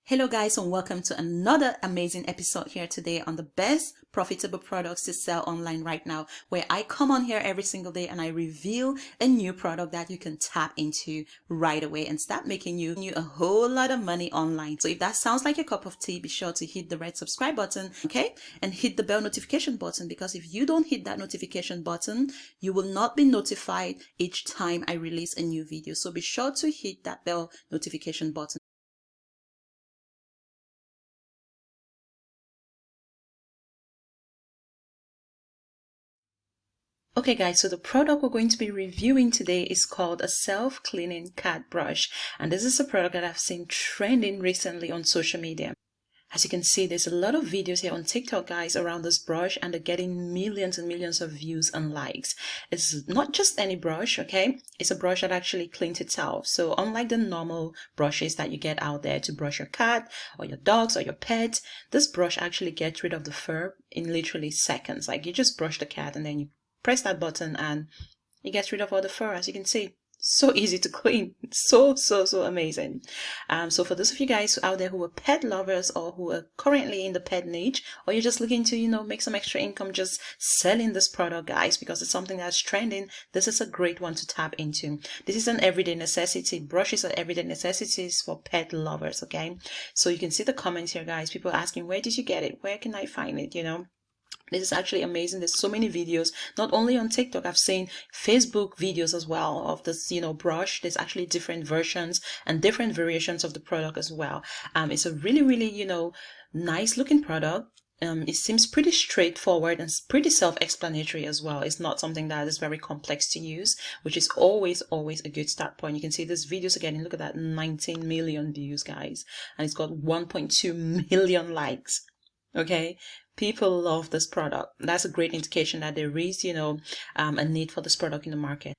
Hello guys, and welcome to another amazing episode here today on the best profitable products to sell online right now, where I come on here every single day and I reveal a new product that you can tap into right away and start making you a whole lot of money online. So if that sounds like a cup of tea, be sure to hit the red subscribe button, okay? And hit the bell notification button, because if you don't hit that notification button, you will not be notified each time I release a new video. So be sure to hit that bell notification button. Okay guys, so the product we're going to be reviewing today is called a self-cleaning cat brush, and this is a product that I've seen trending recently on social media. As you can see, there's a lot of videos here on TikTok, guys, around this brush, and they're getting millions and millions of views and likes. It's not just any brush, okay? It's a brush that actually cleans itself. So unlike the normal brushes that you get out there to brush your cat or your dogs or your pets, this brush actually gets rid of the fur in literally seconds. Like, you just brush the cat and then you press that button and it gets rid of all the fur, as you can see. So easy to clean. So amazing. So for those of you guys out there who are pet lovers or who are currently in the pet niche, or you're just looking to, make some extra income just selling this product, guys, because it's something that's trending, this is a great one to tap into. This is an everyday necessity. Brushes are everyday necessities for pet lovers, okay? So you can see the comments here, guys. People asking, where did you get it? Where can I find it, This is actually amazing. There's so many videos, not only on TikTok. I've seen Facebook videos as well of this, brush. There's actually different versions and different variations of the product as well. It's a really, nice looking product. It seems pretty straightforward and pretty self-explanatory as well. It's not something that is very complex to use, which is always a good start point. You can see this videos again. Look at that, 19 million views, guys. And it's got 1.2 million likes. Okay, people love this product. That's a great indication that there is, a need for this product in the market.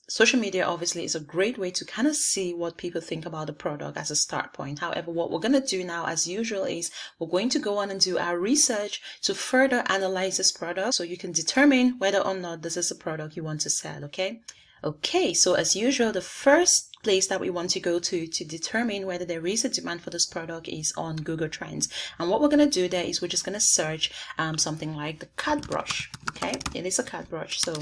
Social media obviously is a great way to kind of see what people think about the product as a start point. However, what we're going to do now, as usual, is we're going to go on and do our research to further analyze this product so you can determine whether or not this is a product you want to sell, okay? Okay, so as usual, the first place that we want to go to determine whether there is a demand for this product is on Google Trends. And what we're going to do there is we're just going to search something like the cat brush. Okay, it is a cat brush, so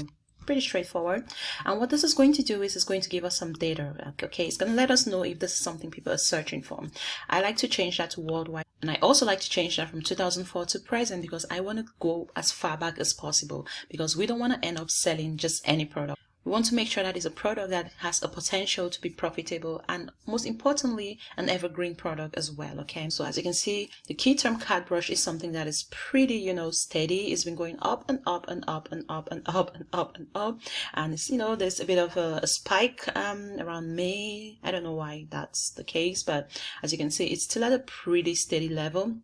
pretty straightforward. And what this is going to do is it's going to give us some data. Okay, it's going to let us know if this is something people are searching for. I like to change that to worldwide, and I also like to change that from 2004 to present, because I want to go as far back as possible, because we don't want to end up selling just any product. We want to make sure that it's a product that has a potential to be profitable, and most importantly, an evergreen product as well, okay? So as you can see, the key term cat brush is something that is pretty, steady. It's been going up and up and up and up and up and up and up. And it's, there's a bit of a spike around May. I don't know why that's the case, but as you can see, it's still at a pretty steady level.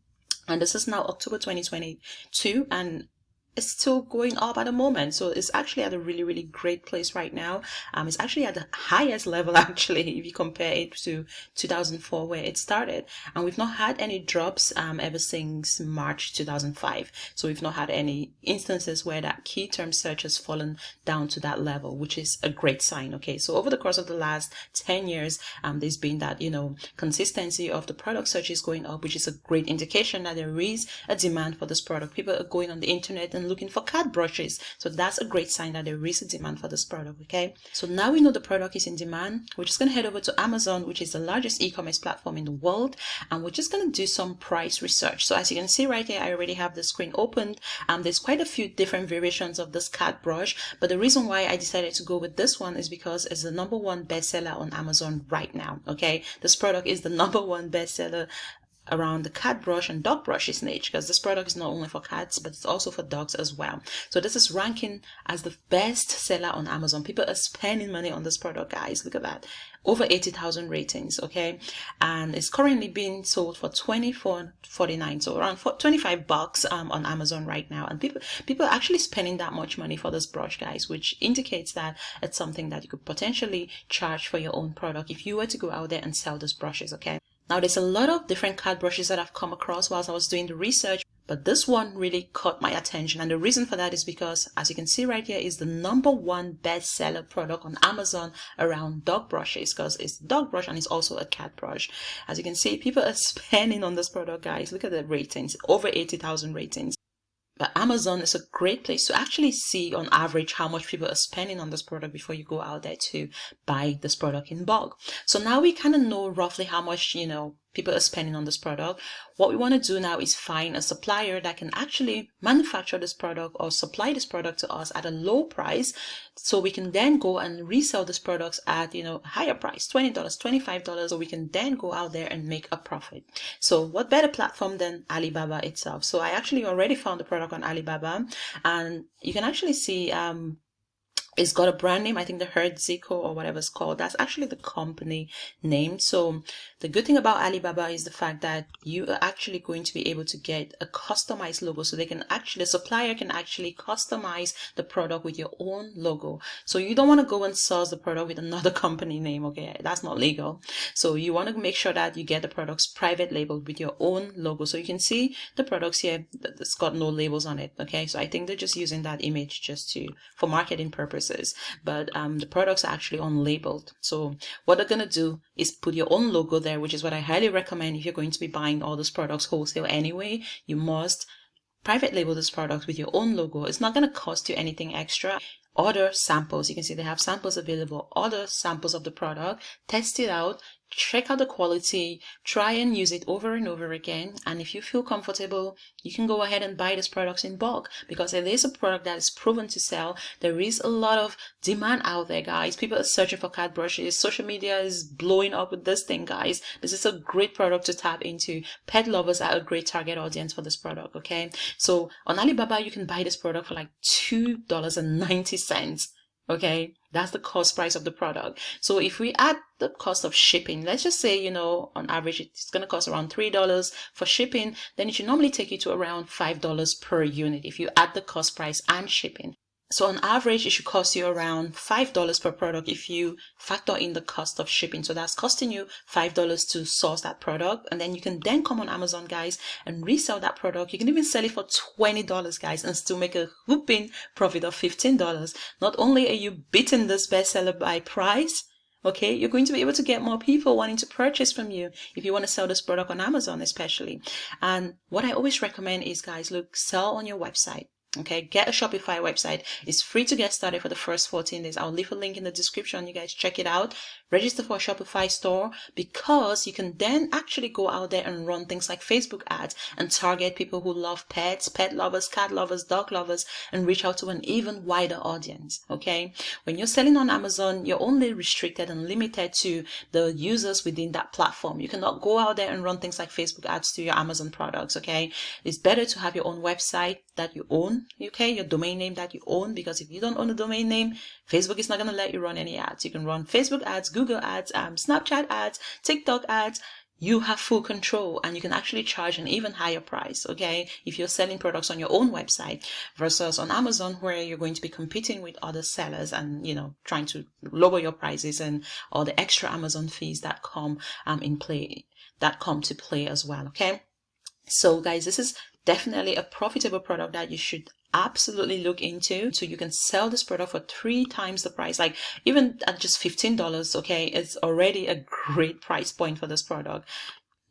And this is now October 2022, and it's still going up at the moment. So it's actually at a really great place right now. It's actually at the highest level, actually, if you compare it to 2004 where it started. And we've not had any drops ever since March 2005. So we've not had any instances where that key term search has fallen down to that level, which is a great sign. Okay, so over the course of the last 10 years, there's been that, consistency of the product searches going up, which is a great indication that there is a demand for this product. People are going on the internet and looking for cat brushes, so that's a great sign that there is a demand for this product. Okay, so now we know the product is in demand. We're just going to head over to Amazon, which is the largest e-commerce platform in the world, and we're just going to do some price research. So as you can see right here, I already have the screen opened. There's quite a few different variations of this cat brush, but the reason why I decided to go with this one is because it's the #1 bestseller on Amazon right now. Okay, this product is the #1 bestseller around the cat brush and dog brushes niche, because this product is not only for cats, but it's also for dogs as well. So this is ranking as the best seller on Amazon. People are spending money on this product, guys. Look at that, over 80,000 ratings. Okay, and it's currently being sold for $24.49, so around $25 on Amazon right now. And people are actually spending that much money for this brush, guys, which indicates that it's something that you could potentially charge for your own product if you were to go out there and sell these brushes. Okay, now there's a lot of different cat brushes that I've come across whilst I was doing the research, But this one really caught my attention, and the reason for that is because, as you can see right here, is the #1 bestseller product on Amazon around dog brushes, because it's a dog brush and it's also a cat brush. As you can see, people are spending on this product, guys. Look at the ratings, over 80,000 ratings. But Amazon is a great place to actually see on average how much people are spending on this product before you go out there to buy this product in bulk. So now we kind of know roughly how much, people are spending on this product. What we want to do now is find a supplier that can actually manufacture this product or supply this product to us at a low price, so we can then go and resell these products at, higher price, $20, $25, so we can then go out there and make a profit. So what better platform than Alibaba itself? So I actually already found the product on Alibaba, and you can actually see it's got a brand name. I think the Herd Zico or whatever it's called. That's actually the company name. So the good thing about Alibaba is the fact that you are actually going to be able to get a customized logo. So the supplier can actually customize the product with your own logo. So you don't want to go and source the product with another company name. Okay, that's not legal. So you want to make sure that you get the products private labeled with your own logo. So you can see the products here, it's got no labels on it. Okay, so I think they're just using that image just for marketing purposes. But the products are actually unlabeled. So what they're gonna do is put your own logo there, which is what I highly recommend if you're going to be buying all those products wholesale anyway. You must private label this product with your own logo. It's not gonna cost you anything extra. Order samples. You can see they have samples available. Order samples of the product, test it out, check out the quality, try and use it over and over again. And if you feel comfortable, you can go ahead and buy these products in bulk, because it is a product that is proven to sell. There is a lot of demand out there, guys. People are searching for cat brushes. Social media is blowing up with this thing, guys. This is a great product to tap into. Pet lovers are a great target audience for this product, okay? So on Alibaba, you can buy this product for like $2.90. Okay, that's the cost price of the product. So if we add the cost of shipping, let's just say, on average, it's going to cost around $3 for shipping, then it should normally take you to around $5 per unit if you add the cost price and shipping. So on average, it should cost you around $5 per product if you factor in the cost of shipping. So that's costing you $5 to source that product. And then you can then come on Amazon, guys, and resell that product. You can even sell it for $20, guys, and still make a whooping profit of $15. Not only are you beating this bestseller by price, okay, you're going to be able to get more people wanting to purchase from you if you want to sell this product on Amazon, especially. And what I always recommend is, guys, look, sell on your website. Okay, get a Shopify website. It's free to get started for the first 14 days. I'll leave a link in the description. You guys check it out. Register for a Shopify store, because you can then actually go out there and run things like Facebook ads and target people who love pets, pet lovers, cat lovers, dog lovers, and reach out to an even wider audience. Okay, when you're selling on Amazon, you're only restricted and limited to the users within that platform. You cannot go out there and run things like Facebook ads to your Amazon products. Okay, it's better to have your own website that you own. Okay, your domain name that you own, because if you don't own a domain name, Facebook is not going to let you run any ads. You can run Facebook ads, Google ads, Snapchat ads, TikTok ads. You have full control, and you can actually charge an even higher price, okay, if you're selling products on your own website versus on Amazon, where you're going to be competing with other sellers and, trying to lower your prices and all the extra Amazon fees that come to play as well, okay? So guys, this is definitely a profitable product that you should absolutely look into. So you can sell this product for 3 times the price, like even at just $15, okay, it's already a great price point for this product.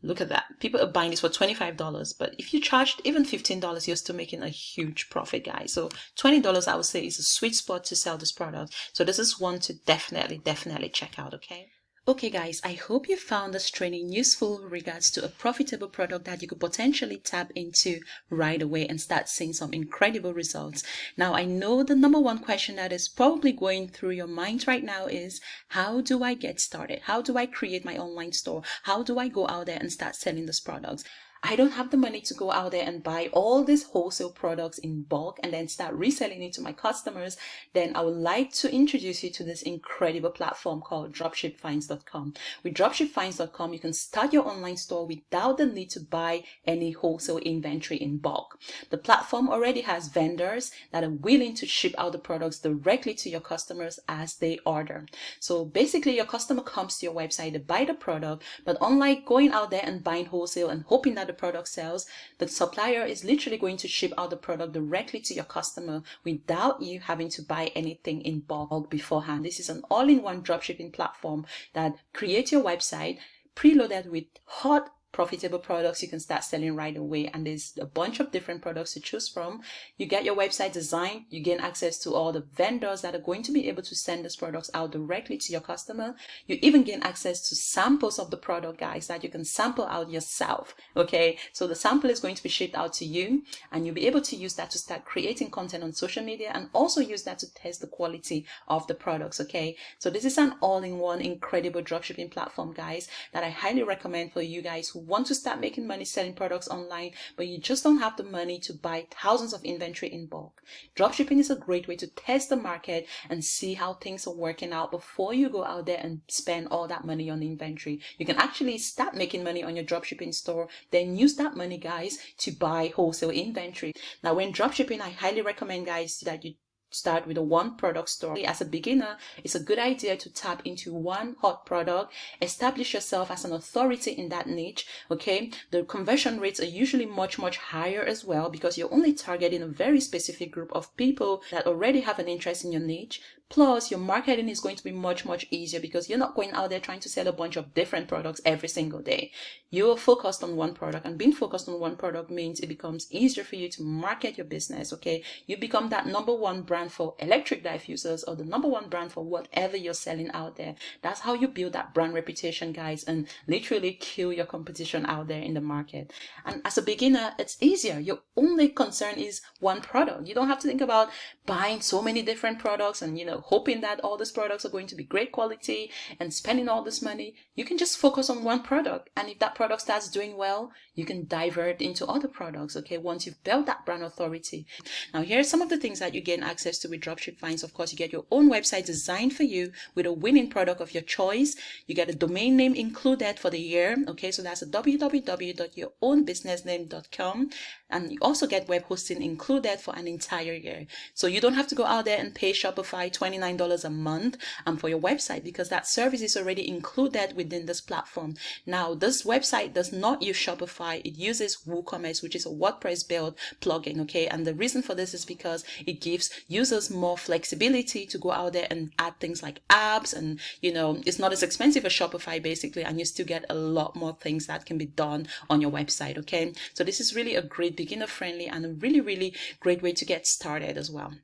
Look at that. People are buying this for $25, but if you charged even $15, you're still making a huge profit, guys. So $20, I would say, is a sweet spot to sell this product. So this is one to definitely check out, okay? Okay guys, I hope you found this training useful in regards to a profitable product that you could potentially tap into right away and start seeing some incredible results. Now, I know the #1 question that is probably going through your mind right now is, how do I get started? How do I create my online store? How do I go out there and start selling these products? I don't have the money to go out there and buy all these wholesale products in bulk and then start reselling it to my customers. Then I would like to introduce you to this incredible platform called dropshipfinds.com. With dropshipfinds.com, you can start your online store without the need to buy any wholesale inventory in bulk. The platform already has vendors that are willing to ship out the products directly to your customers as they order. So basically, your customer comes to your website to buy the product, but unlike going out there and buying wholesale and hoping that the the product sells, the supplier is literally going to ship out the product directly to your customer without you having to buy anything in bulk beforehand. This is an all-in-one dropshipping platform that creates your website preloaded with hot profitable products you can start selling right away, and there's a bunch of different products to choose from. You get your website designed, you gain access to all the vendors that are going to be able to send these products out directly to your customer. You even gain access to samples of the product, guys, that you can sample out yourself. Okay, so the sample is going to be shipped out to you, and you'll be able to use that to start creating content on social media, and also use that to test the quality of the products. Okay, so this is an all-in-one incredible dropshipping platform, guys, that I highly recommend for you guys who want to start making money selling products online, but you just don't have the money to buy thousands of inventory in bulk. Dropshipping is a great way to test the market and see how things are working out before you go out there and spend all that money on inventory. You can actually start making money on your dropshipping store, then use that money, guys, to buy wholesale inventory. Now, when dropshipping, I highly recommend, guys, that you start with a one product store. As a beginner, it's a good idea to tap into one hot product, establish yourself as an authority in that niche. Okay, the conversion rates are usually much higher as well, because you're only targeting a very specific group of people that already have an interest in your niche. Plus, your marketing is going to be much easier, because you're not going out there trying to sell a bunch of different products every single day. You're focused on one product, and being focused on one product means it becomes easier for you to market your business. Okay, you become that number one brand for electric diffusers, or the number one brand for whatever you're selling out there. That's how you build that brand reputation, guys, and literally kill your competition out there in the market. And as a beginner, it's easier. Your only concern is one product. You don't have to think about buying so many different products and, hoping that all these products are going to be great quality and spending all this money. You can just focus on one product, and if that product starts doing well, you can divert into other products. Okay, once you've built that brand authority. Now, here are some of the things that you gain access to with Dropship Finds. Of course, you get your own website designed for you with a winning product of your choice. You get a domain name included for the year. Okay, so that's a www.yourownbusinessname.com, and you also get web hosting included for an entire year. So you don't have to go out there and pay Shopify $29 a month for your website, because that service is already included within this platform. Now, this website does not use Shopify. It uses WooCommerce, which is a WordPress build plugin. Okay, and the reason for this is because it gives users more flexibility to go out there and add things like apps, and it's not as expensive as Shopify basically, and you still get a lot more things that can be done on your website. Okay, so this is really a great beginner friendly and a really great way to get started as well.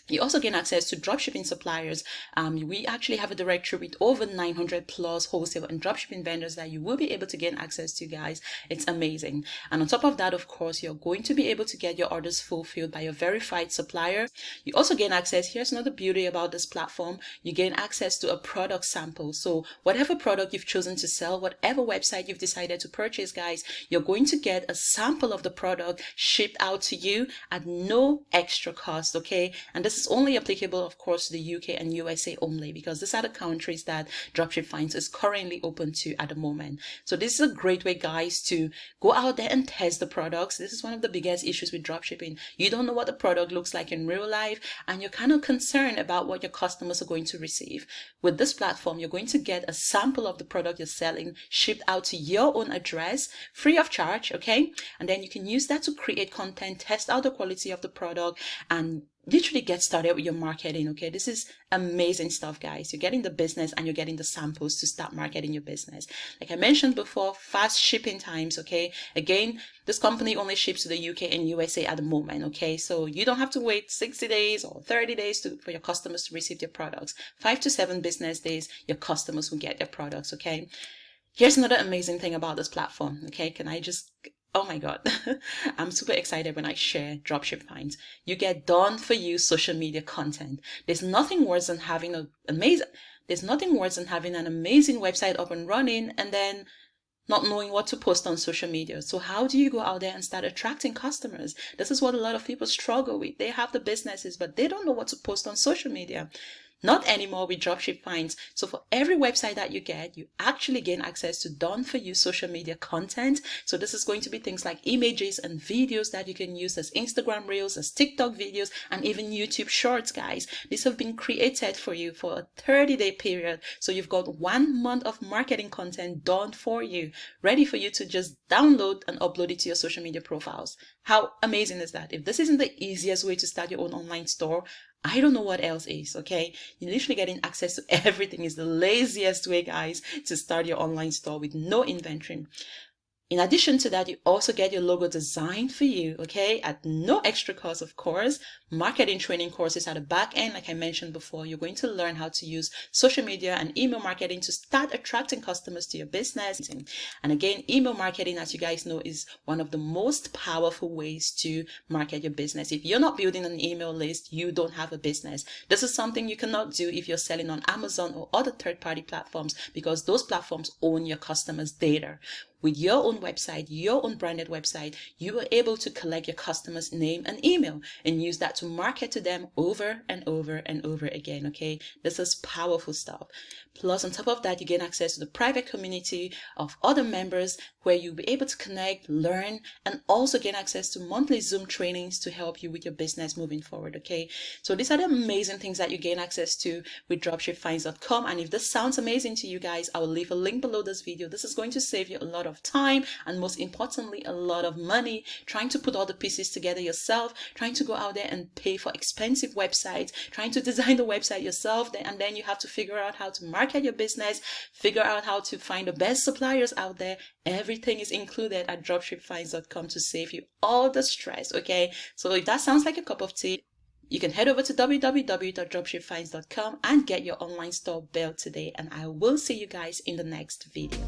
You also gain access to dropshipping suppliers. We actually have a directory with over 900 plus wholesale and dropshipping vendors that you will be able to gain access to, guys. It's amazing. And on top of that, of course, you're going to be able to get your orders fulfilled by your verified supplier. You also gain access. Here's another beauty about this platform. You gain access to a product sample. So whatever product you've chosen to sell, whatever website you've decided to purchase, guys, you're going to get a sample of the product shipped out to you at no extra cost. Okay, and this is only applicable, of course, to the UK and USA only, because these are the countries that Dropship Finds is currently open to at the moment. So this is a great way, guys, to go out there and test the products. This is one of the biggest issues with dropshipping. You don't know what the product looks like in real life, and you're kind of concerned about what your customers are going to receive. With this platform, you're going to get a sample of the product you're selling shipped out to your own address free of charge. Okay, and then you can use that to create content, test out the quality of the product, and literally get started with your marketing. Okay, this is amazing stuff, guys. You're getting the business and you're getting the samples to start marketing your business. Like I mentioned before, fast shipping times. Okay, again, this company only ships to the UK and USA at the moment. Okay, so you don't have to wait 60 days or 30 days for your customers to receive their products. 5 to 7 business days, your customers will get their products. Okay, here's another amazing thing about this platform. Okay, oh my God, I'm super excited when I share Dropship Finds. You get done for you social media content. There's nothing worse than having an amazing website up and running and then not knowing what to post on social media. So how do you go out there and start attracting customers? This is what a lot of people struggle with. They have the businesses, but they don't know what to post on social media. Not anymore with Dropship Finds. So for every website that you get, you actually gain access to done for you social media content. So this is going to be things like images and videos that you can use as Instagram Reels, as TikTok videos, and even YouTube Shorts, guys. These have been created for you for a 30-day period. So you've got 1 month of marketing content done for you, ready for you to just download and upload it to your social media profiles. How amazing is that? If this isn't the easiest way to start your own online store, I don't know what else is, okay? You're literally getting access to everything. Is the laziest way, guys, to start your online store with no inventory. In addition to that, you also get your logo designed for you, okay? At no extra cost, of course. Marketing training courses at the back end, like I mentioned before. You're going to learn how to use social media and email marketing to start attracting customers to your business. And again, email marketing, as you guys know, is one of the most powerful ways to market your business. If you're not building an email list, you don't have a business. This is something you cannot do if you're selling on Amazon or other third-party platforms, because those platforms own your customers' data. With your own website, your own branded website, you are able to collect your customer's name and email and use that to market to them over and over and over again, okay? This is powerful stuff. Plus, on top of that, you gain access to the private community of other members where you'll be able to connect, learn, and also gain access to monthly Zoom trainings to help you with your business moving forward, okay? So these are the amazing things that you gain access to with dropshipfinds.com. And if this sounds amazing to you guys, I will leave a link below this video. This is going to save you a lot of time and, most importantly, a lot of money trying to put all the pieces together yourself, trying to go out there and pay for expensive websites, trying to design the website yourself, and then you have to figure out how to market your business, figure out how to find the best suppliers out there. Everything is included at dropshipfinds.com to save you all the stress, okay? So if that sounds like a cup of tea, you can head over to www.dropshipfinds.com and get your online store built today. And I will see you guys in the next video.